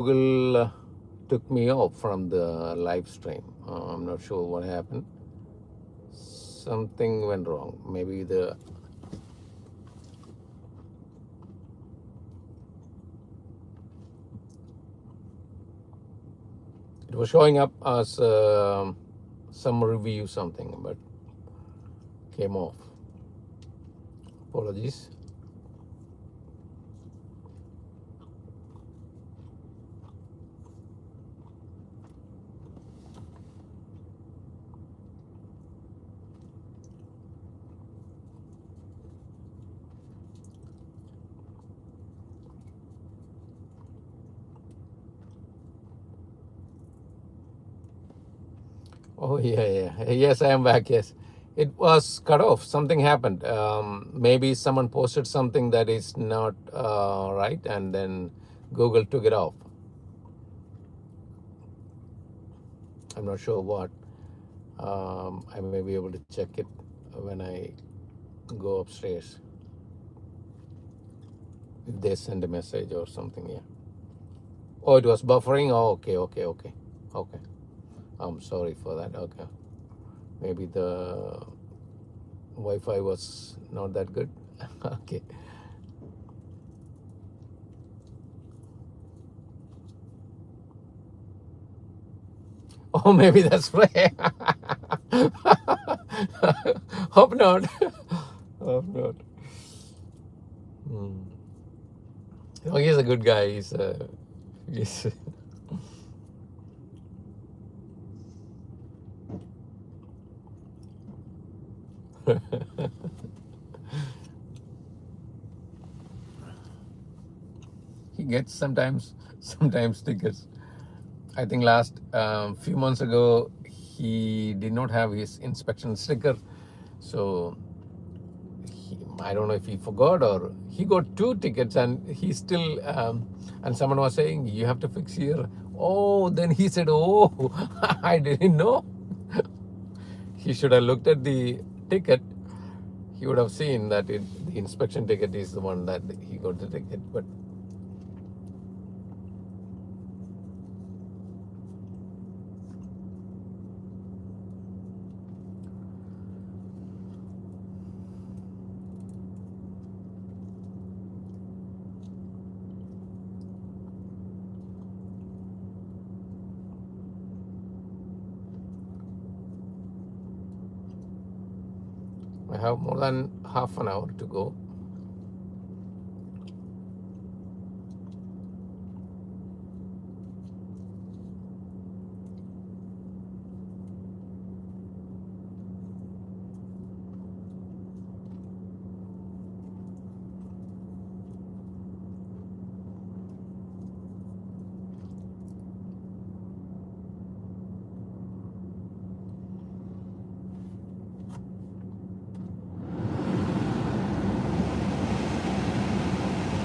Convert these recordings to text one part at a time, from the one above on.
Google took me off from the live stream. I'm not sure what happened. Something went wrong. Maybe it was showing up as some review something, but came off. Apologies. Oh yeah. Yes, I am back. Yes, it was cut off. Something happened. Maybe someone posted something that is not right, and then Google took it off. I'm not sure what. I may be able to check it when I go upstairs if they send a message or something. Yeah. Oh, it was buffering. Oh, okay. I'm sorry for that. Okay. Maybe the Wi-Fi was not that good. Okay. Oh, maybe that's why. Hope not. Hope not. Hmm. Oh, he's a good guy. He's he gets sometimes tickets. I think last few months ago he did not have his inspection sticker, so I don't know if he forgot or he got two tickets and he still and someone was saying you have to fix here. Oh, then he said, oh, I didn't know. He should have looked at the ticket. He would have seen that the inspection ticket is the one that he got the ticket. But I have more than half an hour to go.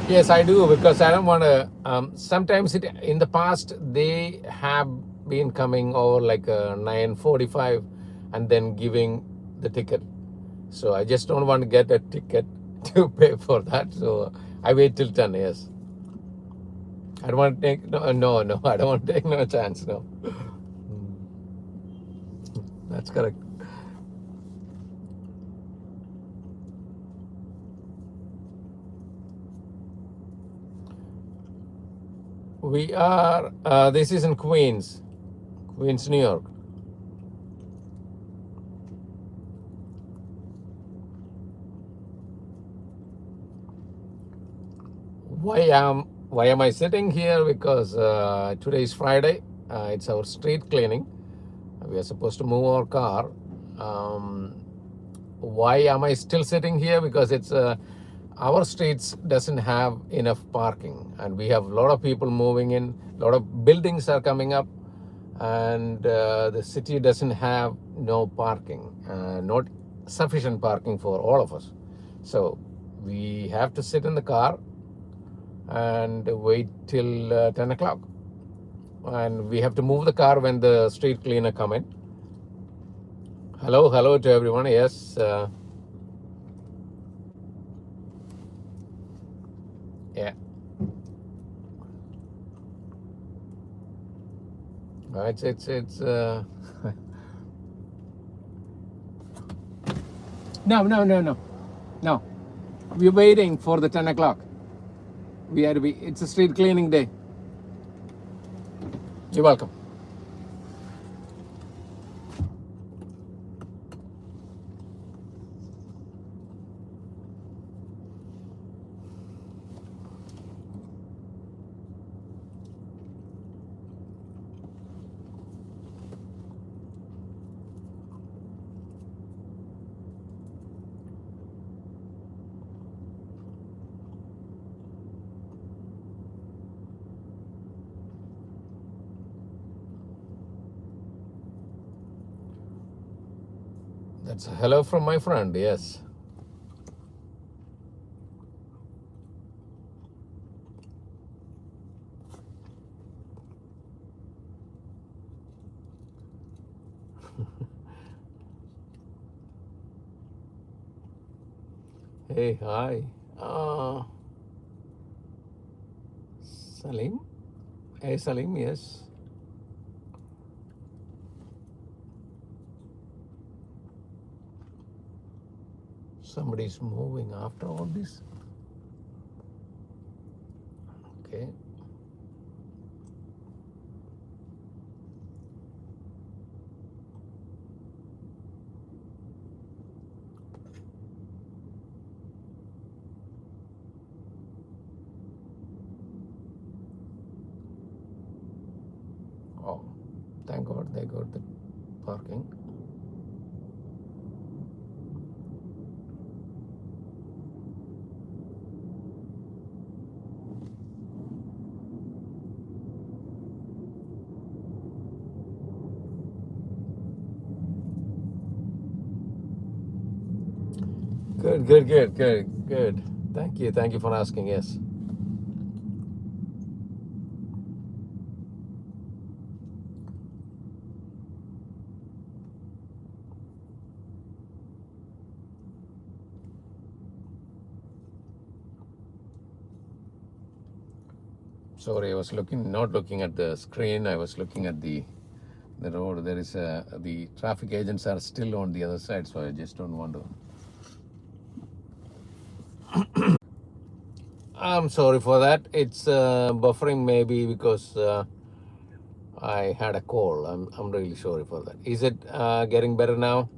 Yes, I do because I don't want to. Sometimes in the past they have been coming over like 9:45 and then giving the ticket. So I just don't want to get a ticket to pay for that. So I wait till 10. Yes, I don't want to take no. I don't want to take no chance. No, that's correct. We are. This is in Queens, New York. Why am I sitting here? Because today is Friday. It's our street cleaning. We are supposed to move our car. Um, why am I still sitting here? Because it's our streets doesn't have enough parking, and we have a lot of people moving in. A lot of buildings are coming up, and the city doesn't have no parking, not sufficient parking for all of us. So we have to sit in the car and wait till 10 o'clock. And we have to move the car when the street cleaner come in. Hello to everyone. Yes, yeah. It's no, no, no, no, no. We're waiting for the 10 o'clock. We had to be. It's a street cleaning day. You're welcome. That's a hello from my friend. Yes. Hey, hi. Salim. Hey, Salim. Yes. Somebody's moving after all this. Okay. Oh, thank God they got the parking. Good, good, good, good, good. Thank you. Thank you for asking. Yes. Sorry, I was not looking at the screen. I was looking at the road. There is the traffic agents are still on the other side, so I just don't want to. I'm sorry for that. It's buffering maybe because I had a call. I'm really sorry for that. Is it getting better now,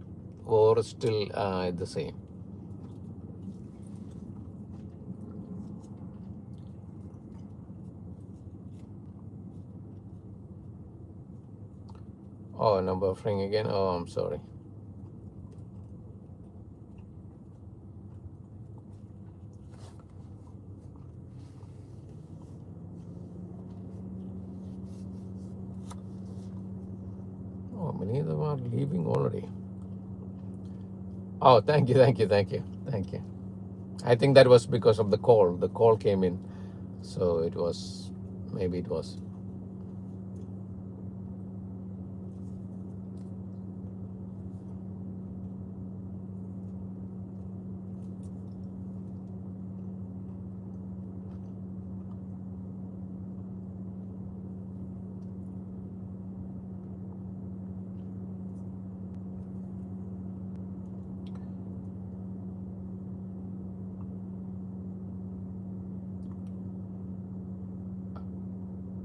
or still the same? Oh, no buffering again. Oh, I'm sorry. Oh, many of them are leaving already. Oh, thank you, thank you, thank you, thank you. I think that was because of the call. The call came in, so it was maybe it was.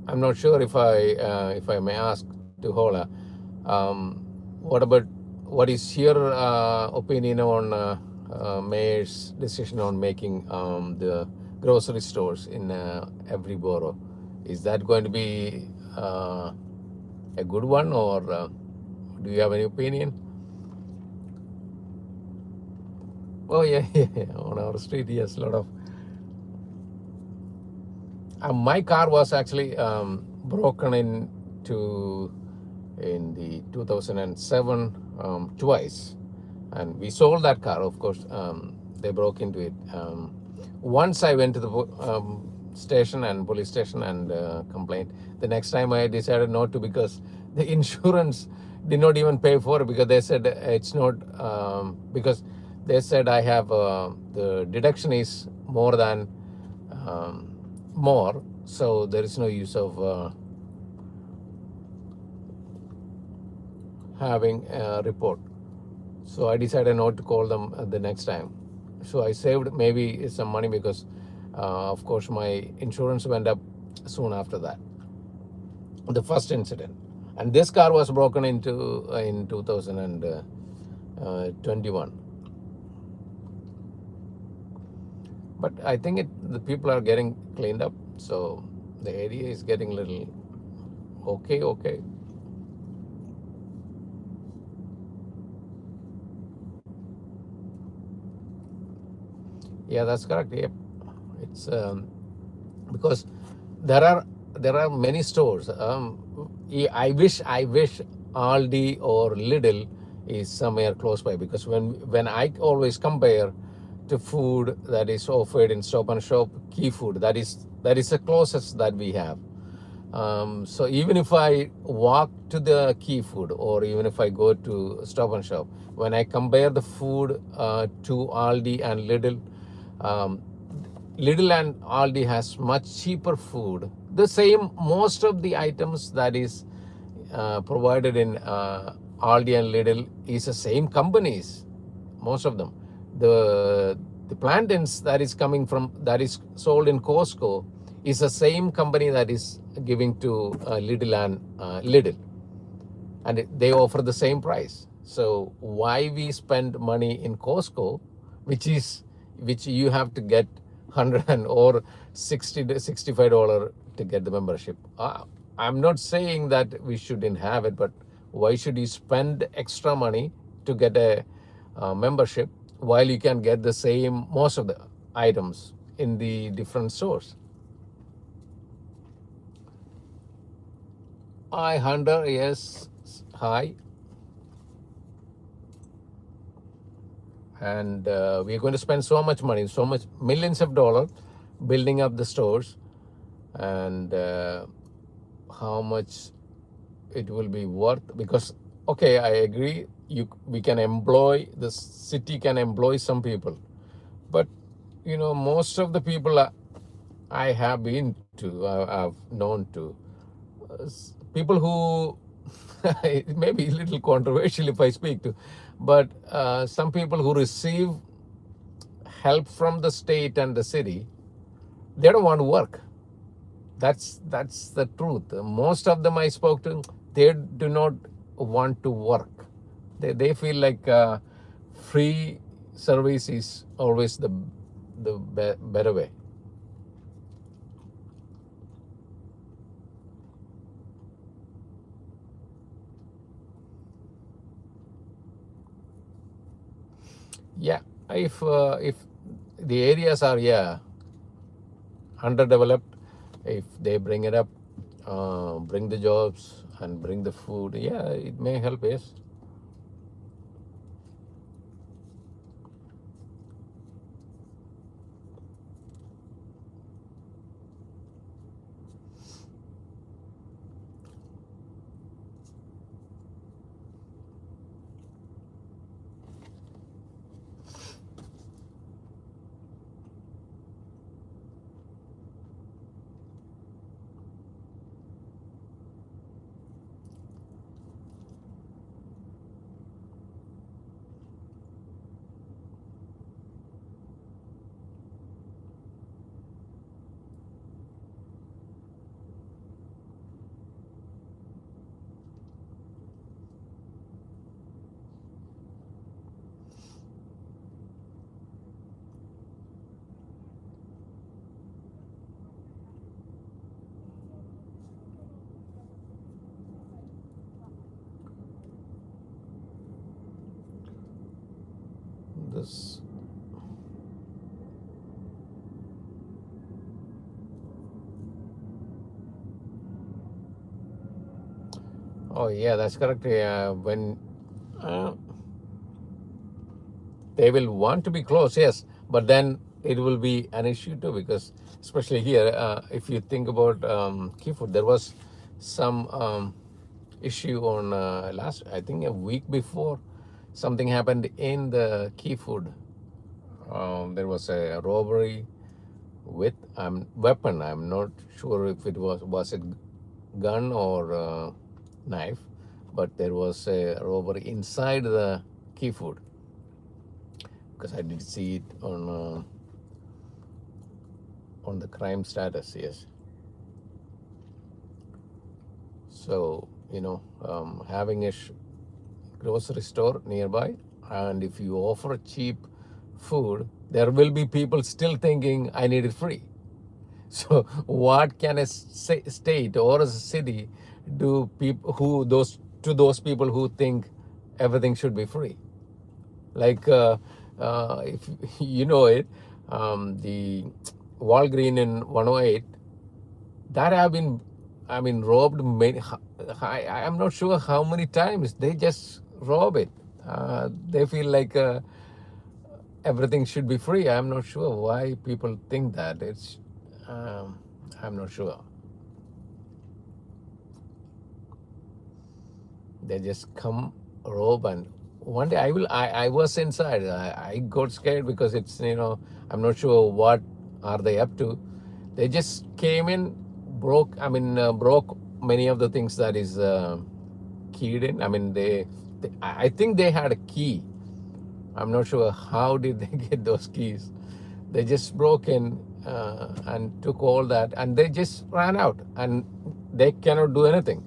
I'm not sure if I may ask to Hola, what about what is your opinion on mayor's decision on making the grocery stores in every borough? Is that going to be a good one, or do you have any opinion? Oh yeah, yeah. On our street, yes, a lot of. My car was actually broken into in the 2007 twice, and we sold that car. Of course, they broke into it. Once I went to the station and police station and complained. The next time I decided not to because the insurance did not even pay for it because they said it's not because they said I have the deduction is more than more, so there is no use of having a report. So I decided not to call them the next time. So I saved maybe some money because, of course, my insurance went up soon after that. The first incident, and this car was broken into in 2021. But I think the people are getting cleaned up, so the area is getting a little okay. Okay. Yeah, that's correct. Yep. It's because there are many stores. I wish Aldi or Lidl is somewhere close by, because when I always compare to food that is offered in Stop and Shop, Key Food, that is the closest that we have. So even if I walk to the Key Food, or even if I go to Stop and Shop, when I compare the food to Aldi and Lidl, um, Lidl and Aldi has much cheaper food. The same, most of the items that is provided in Aldi and Lidl is the same companies, most of them. The plantains that is sold in Costco is the same company that is giving to Lidl, and they offer the same price. So why we spend money in Costco, which you have to get 100 or 60 to $65 to get the membership? I'm not saying that we shouldn't have it, but why should you spend extra money to get a membership while you can get the same most of the items in the different stores? Hi Hunter, yes, hi. And we're going to spend so much money, so much millions of dollars building up the stores, and how much it will be worth. Because okay, I agree, we can employ, the city can employ some people, but most of the people I have been to, I've known to, people who it may be a little controversial if I speak to, but some people who receive help from the state and the city, they don't want to work. That's the truth. Most of them I spoke to, they do not want to work. They feel like free service is always the better way. Yeah, if the areas are, yeah, underdeveloped, if they bring it up, bring the jobs and bring the food, yeah, it may help. Yes. This. Oh yeah, that's correct. When uh, they will want to be close, yes, but then it will be an issue too, because especially here, if you think about key food, there was some issue on last, I think a week before, something happened in the key food. There was a robbery with weapon. I'm not sure if it was it gun or knife, but there was a robbery inside the key food, because I did see it on the crime status. Yes. So having a grocery store nearby, and if you offer cheap food, there will be people still thinking I need it free. So what can a state or a city do to those people who think everything should be free? Like if you know it, the Walgreen in 108, that have been, I mean, robbed many. I'm not sure how many times they just rob it. They feel like everything should be free. I'm not sure why people think that. Um, I'm not sure. They just come rob, and one day I was inside. I got scared because I'm not sure what are they up to. They just came in, broke many of the things that is keyed in. I mean, I think they had a key. I'm not sure how did they get those keys. They just broke in and took all that, and they just ran out, and they cannot do anything.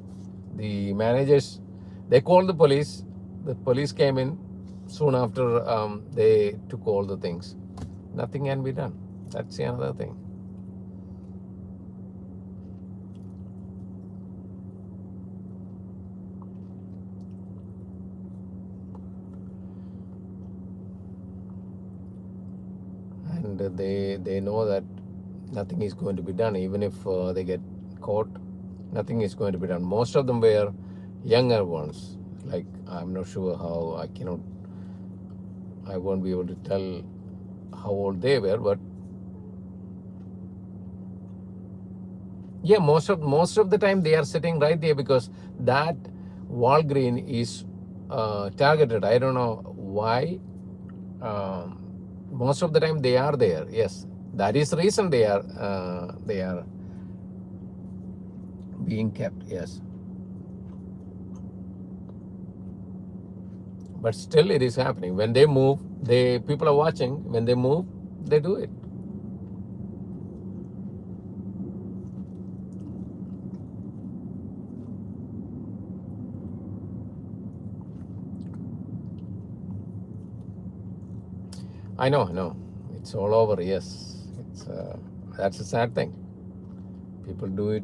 The managers, they called the police. The police came in soon after. They took all the things. Nothing can be done. That's another thing. And they know that nothing is going to be done. Even if they get caught, nothing is going to be done. Most of them were younger ones. Like, I'm not sure how, I won't be able to tell how old they were, but yeah, most of the time they are sitting right there, because that Walgreen is targeted. I don't know why. Um, Most of the time they are there. Yes, that is the reason they are being kept. Yes, but still it is happening. When they move, people are watching. When they move, they do it. I know. It's all over. Yes, that's a sad thing. People do it.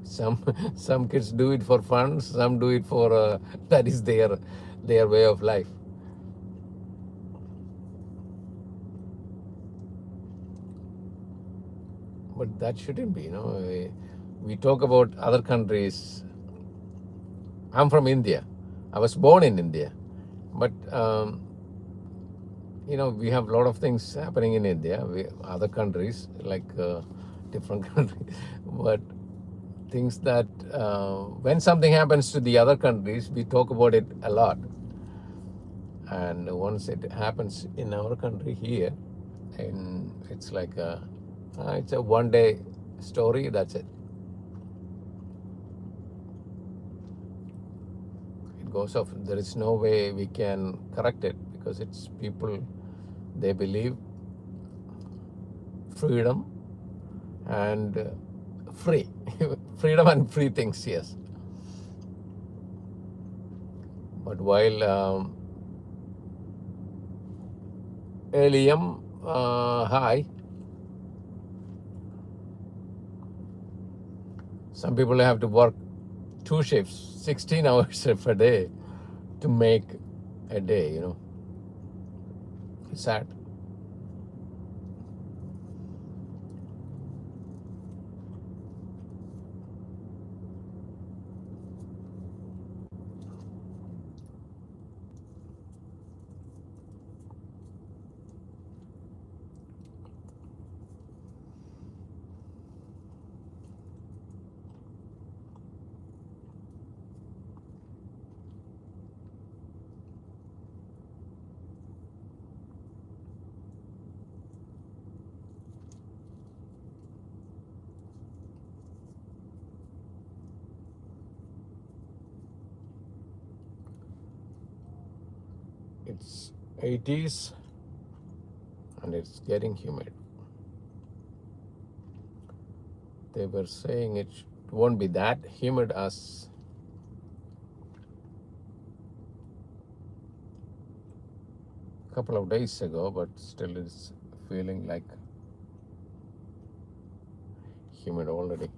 Some some kids do it for fun. Some do it for that is their way of life. But that shouldn't be. We talk about other countries. I'm from India. I was born in India, but we have a lot of things happening in India. Other countries, like different countries, but things that when something happens to the other countries, we talk about it a lot. And once it happens in our country here, and it's like it's a one-day story. That's it. It goes off. There is no way we can correct it, because it's people. They believe freedom and free, freedom and free things. Yes, but while Alien high, some people have to work 2 shifts, 16 hours a day to make a day. It's sad. It's 80s and it's getting humid. They were saying it won't be that humid as a couple of days ago, but still it's feeling like humid already.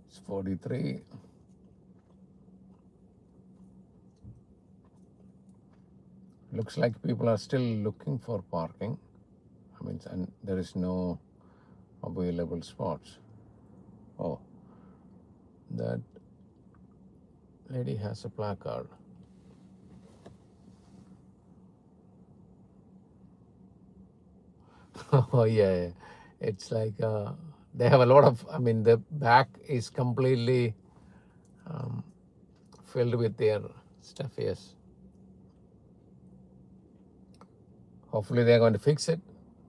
It's 43. Looks like people are still looking for parking. I mean, and there is no available spots. Oh, that lady has a placard. Oh yeah, it's like they have a lot of. I mean, the back is completely filled with their stuff. Yes, hopefully they're going to fix it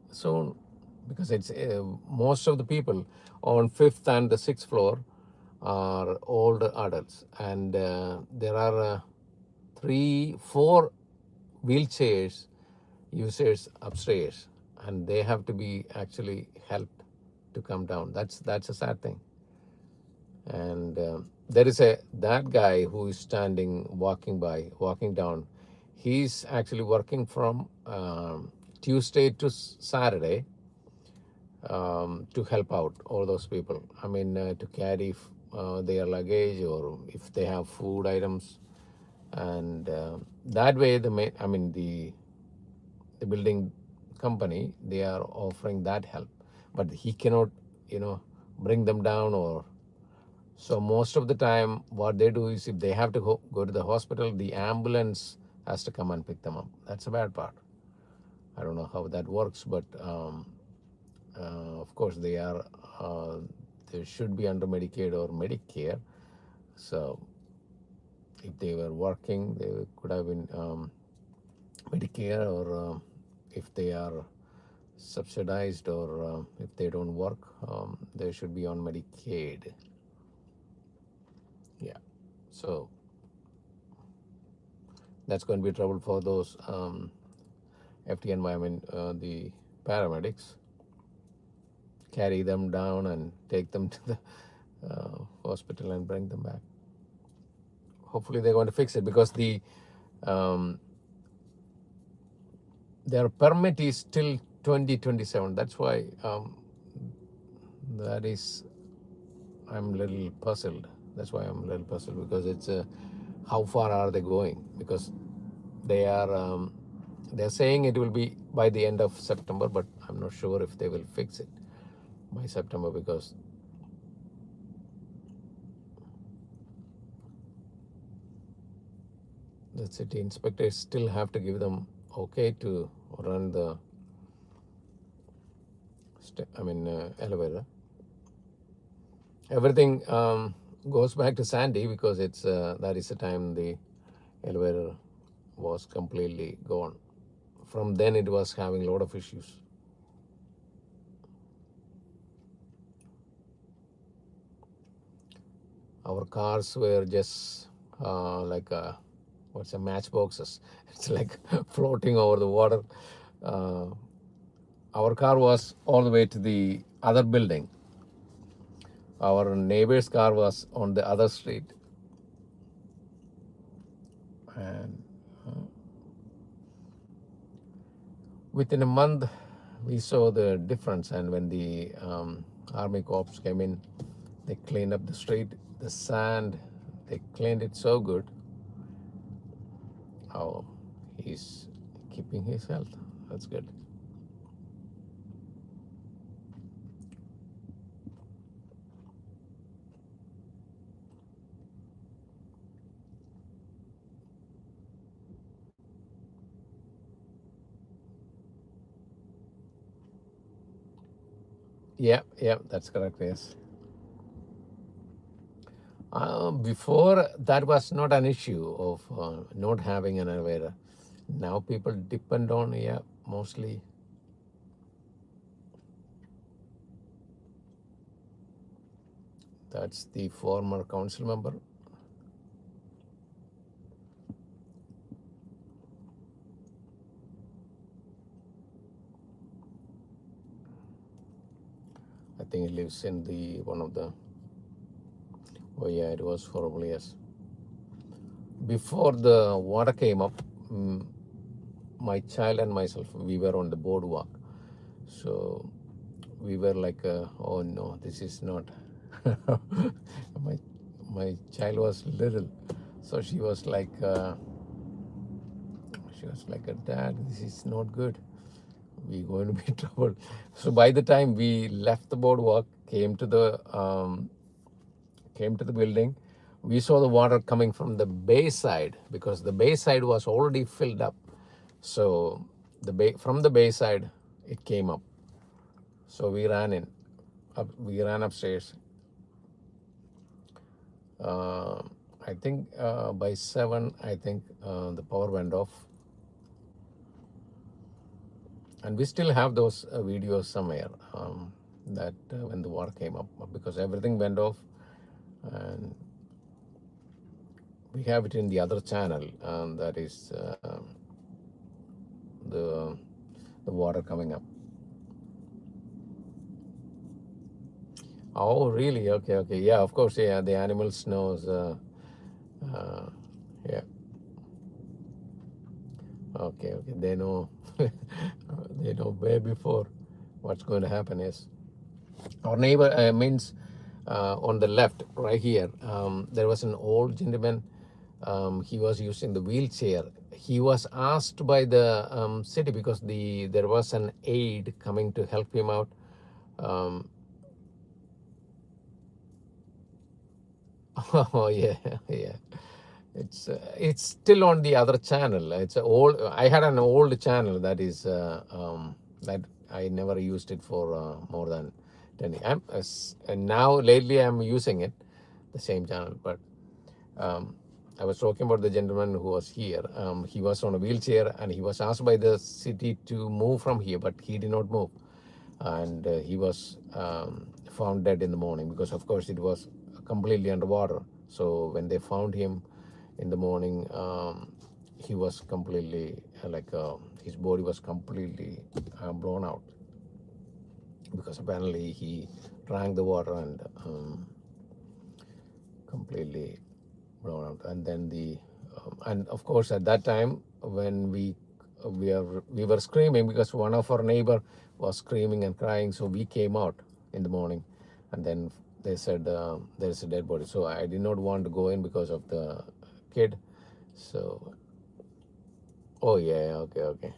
soon, because it's most of the people on fifth and the sixth floor are older adults, and there are 3, 4 wheelchairs users upstairs, and they have to be actually helped to come down. That's a sad thing. And there is that guy who is standing, walking down. He's actually working from Tuesday to Saturday, to help out all those people. I mean, to carry their luggage, or if they have food items, and that way the building company, they are offering that help, but he cannot, bring them down. Or so most of the time what they do is, if they have to go to the hospital, the ambulance has to come and pick them up. That's a bad part. I don't know how that works, but of course they should be under Medicaid or Medicare. So if they were working, they could have been Medicare, or if they are subsidized, or if they don't work, they should be on Medicaid. Yeah, so that's going to be trouble for those FTNY, the paramedics. Carry them down and take them to the hospital and bring them back. Hopefully they're going to fix it, because their permit is till 2027. That's why I'm a little puzzled. That's why I'm a little puzzled, because it's how far are they going? Because they're saying it will be by the end of September, but I'm not sure if they will fix it by September, because the city inspectors still have to give them okay to run the elevator. Everything goes back to Sandy, because it's that is the time the elevator was completely gone. From then it was having a lot of issues. Our cars were just like matchboxes. It's like floating over the water. Our car was all the way to the other building. Our neighbor's car was on the other street. And within a month, we saw the difference. And when the Army Corps came in, they cleaned up the street, the sand, they cleaned it so good. Oh, he's keeping his health. That's good. Yeah, that's correct. Yes. Before, that was not an issue of not having an elevator. Now people depend on, mostly. That's the former council member. I think he lives in the one of the. Oh yeah, it was horrible. Yes. Before the water came up, my child and myself, we were on the boardwalk. So we were like, oh no, this is not. my my child was little, so she was like, Dad, this is not good. We're going to be in trouble. So by the time we left the boardwalk, came to the building, we saw the water coming from the bay side because the bay side was already filled up. So from the bay side, it came up. So we ran upstairs. I think by 7, I think the power went off. And we still have those videos somewhere that when the water came up, because everything went off. And we have it in the other channel, that is the water coming up. Oh, really? Okay, okay. Yeah, of course. Yeah, the animals knows. Yeah. Okay, okay. They know. They know way before what's going to happen. Yes. Our neighbor means on the left, right here. There was an old gentleman. He was using the wheelchair. He was asked by the city because there was an aide coming to help him out. Oh yeah, yeah. It's still on the other channel. It's a old. I had an old channel that I never used it for more than 10 years. And now lately I'm using it, the same channel. But I was talking about the gentleman who was here. He was on a wheelchair and he was asked by the city to move from here, but he did not move, and he was found dead in the morning because, of course, it was completely underwater. So when they found him in the morning, he was completely his body was completely blown out because apparently he drank the water and completely blown out. And then and of course at that time when we were screaming because one of our neighbor was screaming and crying, so we came out in the morning, and then they said there's a dead body. So I did not want to go in because of the kid. So oh yeah, okay, okay.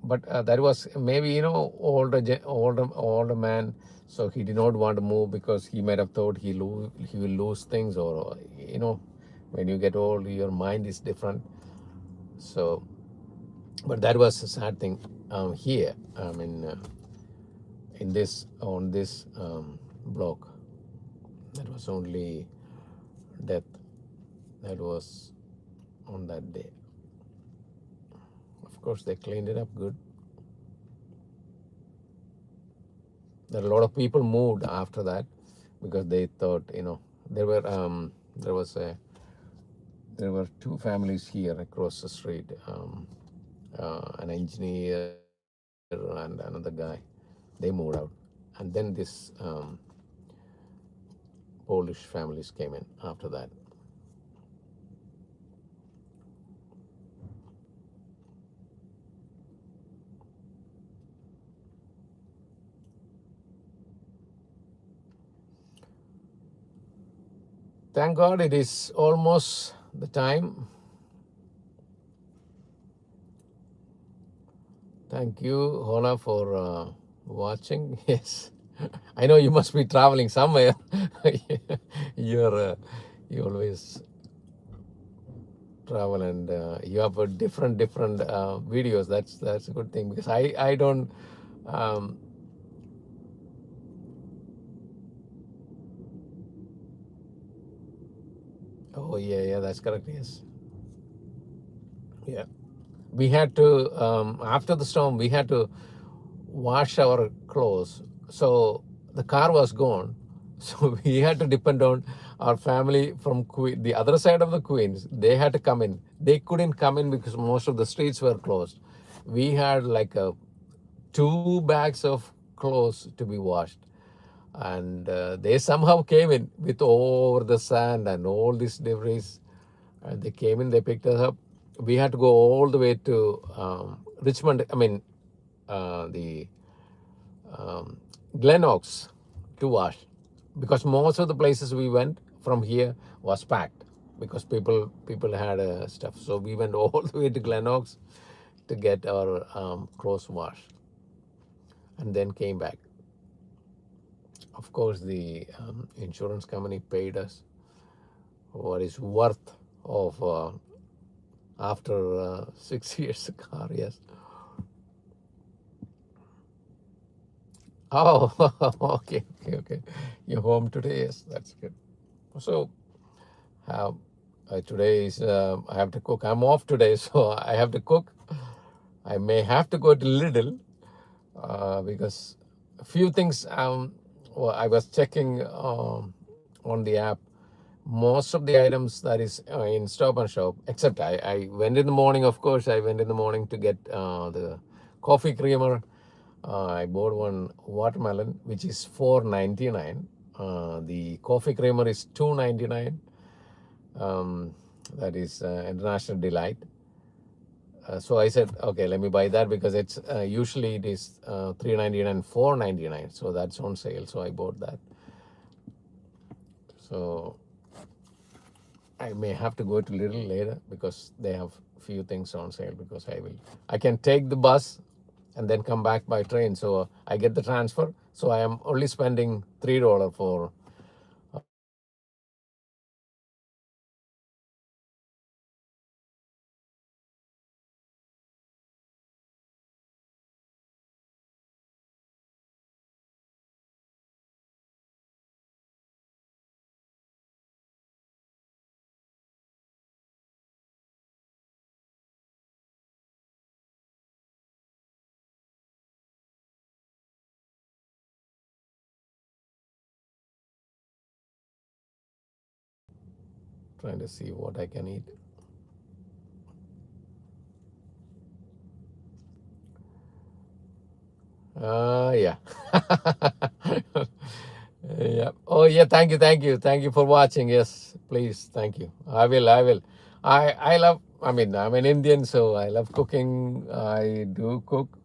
But that was maybe older man, so he did not want to move because he might have thought he will lose things, or when you get old your mind is different. So but that was a sad thing here. I mean on this block, that was only death that was on that day. Of course they cleaned it up good. There are a lot of people moved after that because they thought there were two families here across the street, an engineer and another guy. They moved out, and then this Polish families came in after that. Thank God it is almost the time. Thank you, Hona, for watching. Yes, I know you must be traveling somewhere. You always travel, and you have a different videos. That's a good thing because I don't. Oh yeah, that's correct. Yes, yeah. We had to after the storm we had to wash our clothes. So the car was gone. So we had to depend on our family from the other side of the Queens. They had to come in. They couldn't come in because most of the streets were closed. We had like 2 bags of clothes to be washed. And they somehow came in with all the sand and all this debris. And they came in, they picked us up. We had to go all the way to Richmond, the Glen Oaks to wash, because most of the places we went from here was packed because people had stuff. So we went all the way to Glen Oaks to get our clothes washed, and then came back. Of course, the insurance company paid us what is worth of after 6 years car. Yes. Oh, okay. You're home today. Yes, that's good. So today is I have to cook. I'm off today, so I have to cook. I may have to go to Lidl because a few things. Well, I was checking on the app. Most of the items that is in Stop and Shop, except I went in the morning. Of course, I went in the morning to get the coffee creamer. I bought one watermelon, which is $4.99. The coffee creamer is $2.99. That is International Delight. So I said, okay, let me buy that because it's usually it is $3.99, $4.99. So that's on sale. So I bought that. So I may have to go to Lidl later because they have few things on sale, because I can take the bus and then come back by train. So I get the transfer. So I am only spending $3 for trying to see what I can eat. Yeah. Yeah. Oh, yeah. Thank you for watching. Yes, please. Thank you. I will. I love. I mean, I'm an Indian, so I love cooking. I do cook,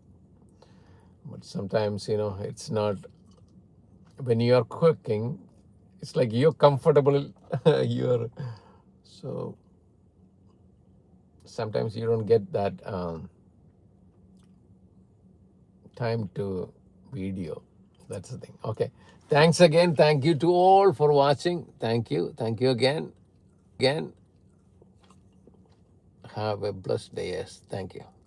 but sometimes it's not. When you're cooking, it's like you're comfortable. You're so sometimes you don't get that time to video. That's the thing. Okay. Thanks again. Thank you to all for watching. Thank you. Thank you again. Have a blessed day. Yes. Thank you.